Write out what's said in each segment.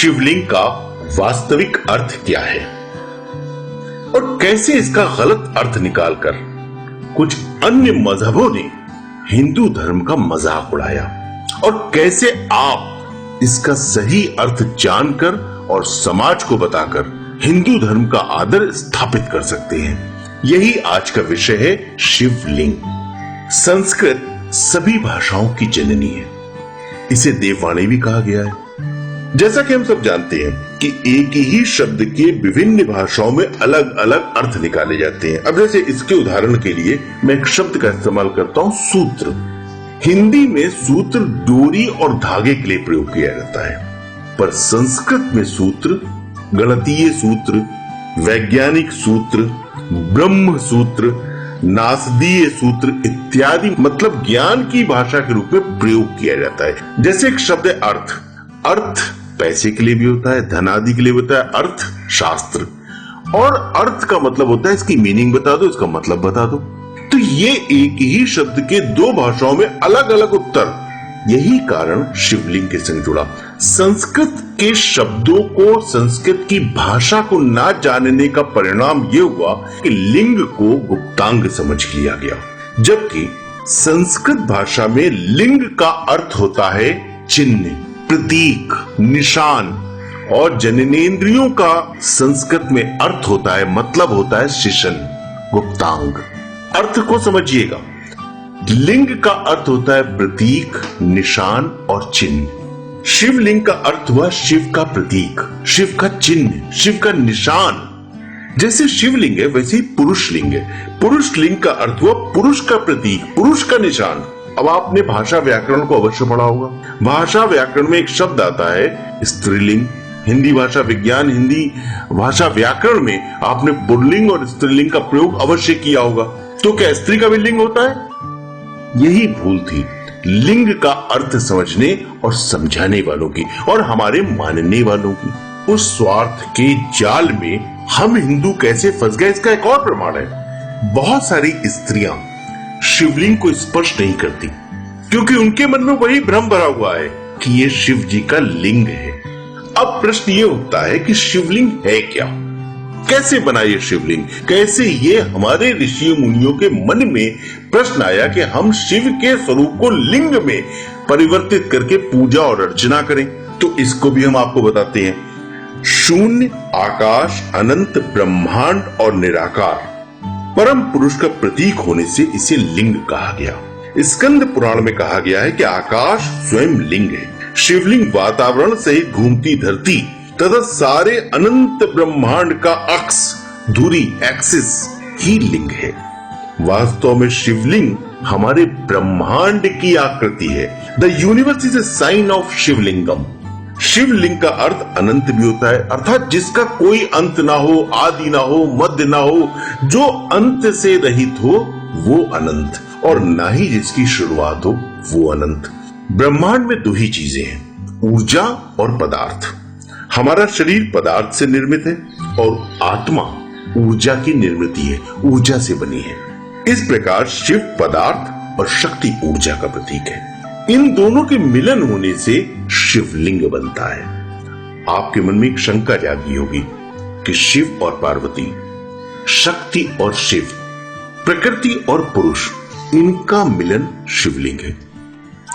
शिवलिंग का वास्तविक अर्थ क्या है और कैसे इसका गलत अर्थ निकालकर कुछ अन्य मजहबों ने हिंदू धर्म का मजाक उड़ाया और कैसे आप इसका सही अर्थ जानकर और समाज को बताकर हिंदू धर्म का आदर स्थापित कर सकते हैं। यही आज का विषय है शिवलिंग। संस्कृत सभी भाषाओं की जननी है, इसे देववाणी भी कहा गया है। जैसा कि हम सब जानते हैं कि एक ही शब्द के विभिन्न भाषाओं में अलग अलग अर्थ निकाले जाते हैं। अब जैसे इसके उदाहरण के लिए मैं एक शब्द का इस्तेमाल करता हूं, सूत्र। हिंदी में सूत्र डोरी और धागे के लिए प्रयोग किया जाता है, पर संस्कृत में सूत्र गणितीय सूत्र, वैज्ञानिक सूत्र, ब्रह्म सूत्र, नासदीय सूत्र इत्यादि मतलब ज्ञान की भाषा के रूप में प्रयोग किया जाता है। जैसे एक शब्द है अर्थ। अर्थ पैसे के लिए भी होता है, धन आदि के लिए होता है, अर्थ शास्त्र। और अर्थ का मतलब होता है इसकी मीनिंग बता दो, इसका मतलब बता दो। तो ये एक ही शब्द के दो भाषाओं में अलग अलग उत्तर, यही कारण शिवलिंग के संग जुड़ा। संस्कृत के शब्दों को, संस्कृत की भाषा को ना जानने का परिणाम यह हुआ कि लिंग को गुप्तांग समझ लिया गया, जबकि संस्कृत भाषा में लिंग का अर्थ होता है चिन्ह, प्रतीक, निशान, और जननेंद्रियों का संस्कृत में अर्थ होता है, मतलब होता है शिशन, गुप्तांग। अर्थ को समझिएगा, लिंग का अर्थ होता है प्रतीक, निशान और चिन्ह। शिवलिंग का अर्थ हुआ शिव का प्रतीक, शिव का चिन्ह, शिव का निशान। जैसे शिवलिंग है वैसे ही पुरुष लिंग है। पुरुष लिंग का अर्थ हुआ पुरुष का प्रतीक, पुरुष का निशान। अब आपने भाषा व्याकरण को अवश्य पढ़ा होगा। भाषा व्याकरण में एक शब्द आता है स्त्रीलिंग। हिंदी भाषा विज्ञान, हिंदी भाषा व्याकरण में आपने पुल्लिंग और स्त्रीलिंग का प्रयोग अवश्य किया होगा। तो क्या स्त्री का भी लिंग होता है? यही भूल थी लिंग का अर्थ समझने और समझाने वालों की और हमारे मानने वालों की। उस स्वार्थ के जाल में हम हिंदू कैसे फंस गए, इसका एक और प्रमाण है। बहुत सारी स्त्रियां शिवलिंग को स्पर्श नहीं करती क्योंकि उनके मन में वही भ्रम भरा हुआ है कि ये शिव जी का लिंग है। अब प्रश्न ये उठता है कि शिवलिंग है क्या, कैसे बना ये शिवलिंग, कैसे ये हमारे ऋषियों मुनियों के मन में प्रश्न आया कि हम शिव के स्वरूप को लिंग में परिवर्तित करके पूजा और अर्चना करें। तो इसको भी हम आपको बताते हैं। शून्य, आकाश, अनंत, ब्रह्मांड और निराकार परम पुरुष का प्रतीक होने से इसे लिंग कहा गया। स्कंद पुराण में कहा गया है कि आकाश स्वयं लिंग है, शिवलिंग वातावरण सहित घूमती धरती तथा सारे अनंत ब्रह्मांड का अक्ष, धुरी, एक्सिस ही लिंग है। वास्तव में शिवलिंग हमारे ब्रह्मांड की आकृति है। The universe is a sign of Shivalingam. शिवलिंग का अर्थ अनंत भी होता है, अर्थात जिसका कोई अंत ना हो, आदि ना हो, मध्य ना हो, जो अंत से रहित हो वो अनंत, और ना ही जिसकी शुरुआत हो वो अनंत। ब्रह्मांड में दो ही चीजें हैं, ऊर्जा और पदार्थ। हमारा शरीर पदार्थ से निर्मित है और आत्मा ऊर्जा की निर्मित है, ऊर्जा से बनी है। इस प्रकार शिव पदार्थ और शक्ति ऊर्जा का प्रतीक है। इन दोनों के मिलन होने से शिवलिंग बनता है। आपके मन में एक शंका जागी होगी कि शिव और पार्वती, शक्ति और शिव, प्रकृति और पुरुष, इनका मिलन शिवलिंग है।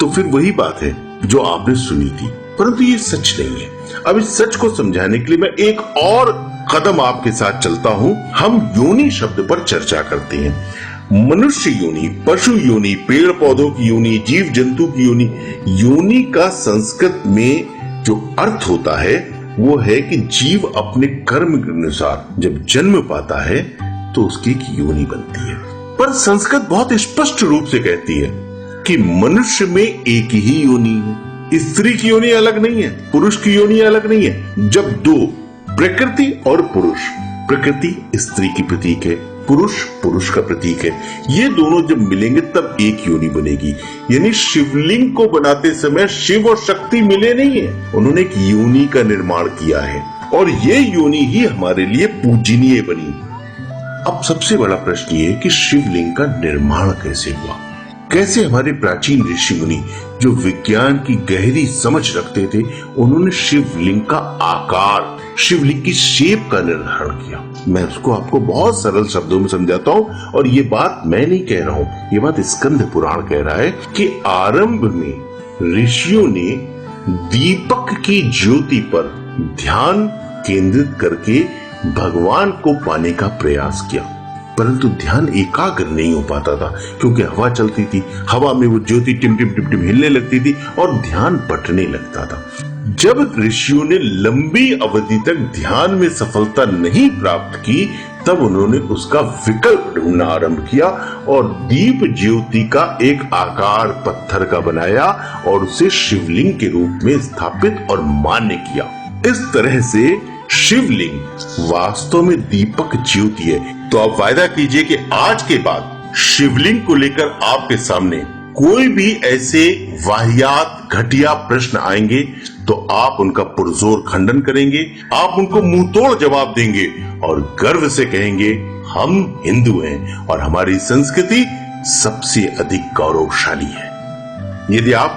तो फिर वही बात है जो आपने सुनी थी, परंतु ये सच नहीं है। अब इस सच को समझाने के लिए मैं एक और कदम आपके साथ चलता हूं। हम योनि शब्द पर चर्चा करते हैं। मनुष्य योनि, पशु योनि, पेड़ पौधों की योनि, जीव जंतु की योनि। योनि का संस्कृत में जो अर्थ होता है वो है कि जीव अपने कर्म के अनुसार जब जन्म पाता है तो उसकी एक योनि बनती है। पर संस्कृत बहुत स्पष्ट रूप से कहती है कि मनुष्य में एक ही योनि है। स्त्री की योनि अलग नहीं है, पुरुष की योनि अलग नहीं है। जब दो, प्रकृति और पुरुष, प्रकृति स्त्री की प्रतीक है, पुरुष पुरुष का प्रतीक है, ये दोनों जब मिलेंगे तब एक योनि बनेगी। यानी शिवलिंग को बनाते समय शिव और शक्ति मिले नहीं है, उन्होंने एक योनि का निर्माण किया है और ये योनि ही हमारे लिए पूजनीय बनी। अब सबसे बड़ा प्रश्न ये है कि शिवलिंग का निर्माण कैसे हुआ। कैसे हमारे प्राचीन ऋषि मुनि जो विज्ञान की गहरी समझ रखते थे, उन्होंने शिवलिंग का आकार, शिवलिंग की शेप का निर्धारण किया। मैं उसको आपको बहुत सरल शब्दों में समझाता हूँ, और ये बात मैं नहीं कह रहा हूँ, ये बात स्कंद पुराण कह रहा है कि आरंभ में ऋषियों ने दीपक की ज्योति पर ध्यान केंद्रित करके भगवान को पाने का प्रयास किया, परंतु ध्यान एकाग्र नहीं हो पाता था, क्योंकि हवा चलती थी, हवा में वो ज्योति टिम टिम टिम टिम हिलने लगती थी और ध्यान बटने लगता था। जब ऋषियों ने लंबी अवधि तक ध्यान में सफलता नहीं प्राप्त की, तब उन्होंने उसका विकल्प ढूंढना आरंभ किया और दीप ज्योति का एक आकार पत्थर का बनाया और उसे शिवलिंग के रूप में स्थापित और मान्य किया। इस तरह से शिवलिंग वास्तव में दीपक ज्योति है। तो आप वायदा कीजिए कि आज के बाद शिवलिंग को लेकर आपके सामने कोई भी ऐसे वाहियात घटिया प्रश्न आएंगे तो आप उनका पुरजोर खंडन करेंगे, आप उनको मुंह तोड़ जवाब देंगे और गर्व से कहेंगे हम हिंदू हैं और हमारी संस्कृति सबसे अधिक गौरवशाली है। यदि आपको